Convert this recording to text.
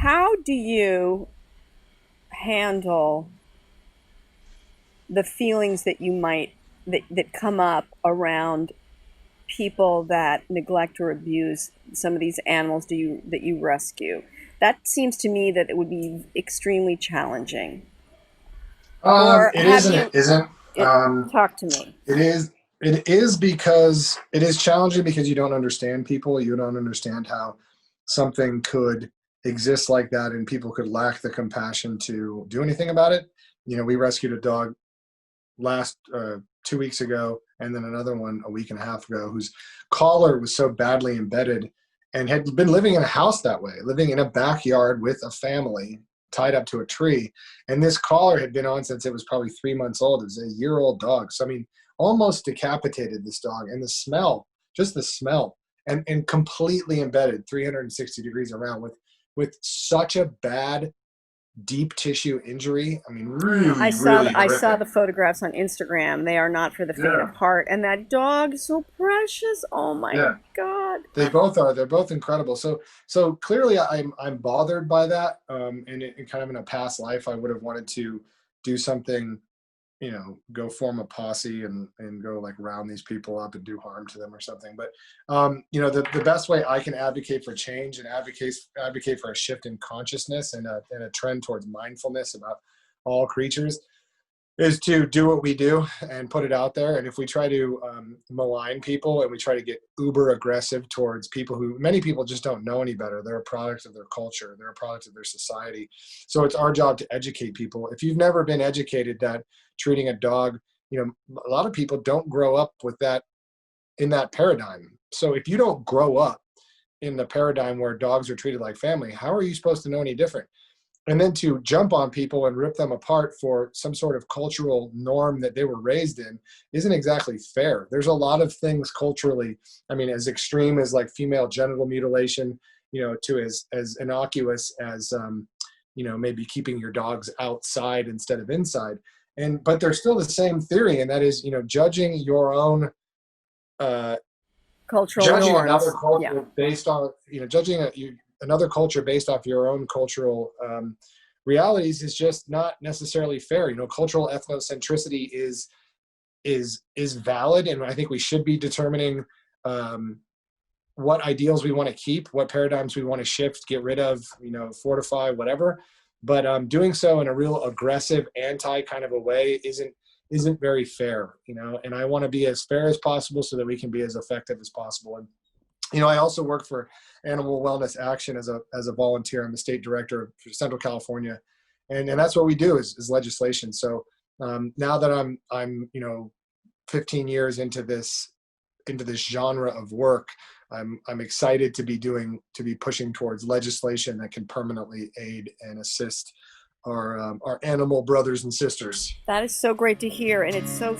How do you handle the feelings that you might that come up around people that neglect or abuse some of these animals that you rescue? That seems to me that it would be extremely challenging. Or It have is and it you isn't. it talk to me. It is. It is because it is challenging because you don't understand people. You don't understand how something could exist like that, and people could lack the compassion to do anything about it. We rescued a dog last 2 weeks ago, and then another one a week and a half ago, whose collar was so badly embedded and had been living in a house that way, living in a backyard with a family tied up to a tree. And this collar had been on since it was probably 3 months old. It was a year-old dog. So, I mean, almost decapitated, this dog. And the smell, just the smell, and completely embedded 360 degrees around with such a bad deep tissue injury. I mean, really, really I saw horrific. the photographs on Instagram. They are not for the faint of Yeah. heart. And that dog is so precious. Oh my Yeah. God. They both are. They're both incredible. So clearly, I'm bothered by that. And in kind of in a past life, I would have wanted to do something, go form a posse and go like round these people up and do harm to them or something. But the best way I can advocate for change and advocate for a shift in consciousness and a trend towards mindfulness about all creatures is to do what we do and put it out there. And if we try to malign people and we try to get uber aggressive towards people who many people just don't know any better, they're a product of their culture, they're a product of their society. So it's our job to educate people. If you've never been educated that treating a dog, a lot of people don't grow up with that in that paradigm. So if you don't grow up in the paradigm where dogs are treated like family, how are you supposed to know any different? And then to jump on people and rip them apart for some sort of cultural norm that they were raised in isn't exactly fair. There's a lot of things culturally, I mean, as extreme as like female genital mutilation, to as innocuous as, maybe keeping your dogs outside instead of inside. But they're still the same theory. And that is, judging your own, uh, Cultural judging another norms. Yeah. culture based on another culture based off your own cultural realities is just not necessarily fair. Cultural ethnocentricity is valid, and I think we should be determining what ideals we want to keep, what paradigms we want to shift, get rid of, fortify, whatever. But doing so in a real aggressive, anti kind of a way isn't very fair, and I want to be as fair as possible so that we can be as effective as possible. And, I also work for Animal Wellness Action as a volunteer. I'm the state director of Central California. And that's what we do is legislation. So now that I'm 15 years into this genre of work, I'm excited to be pushing towards legislation that can permanently aid and assist our animal brothers and sisters. That is so great to hear. And it's so